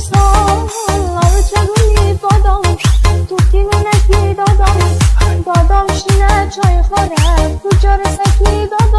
سال چگونی داداش تو دیوونگی داداش شینه چای خوره تو جرسکی داداش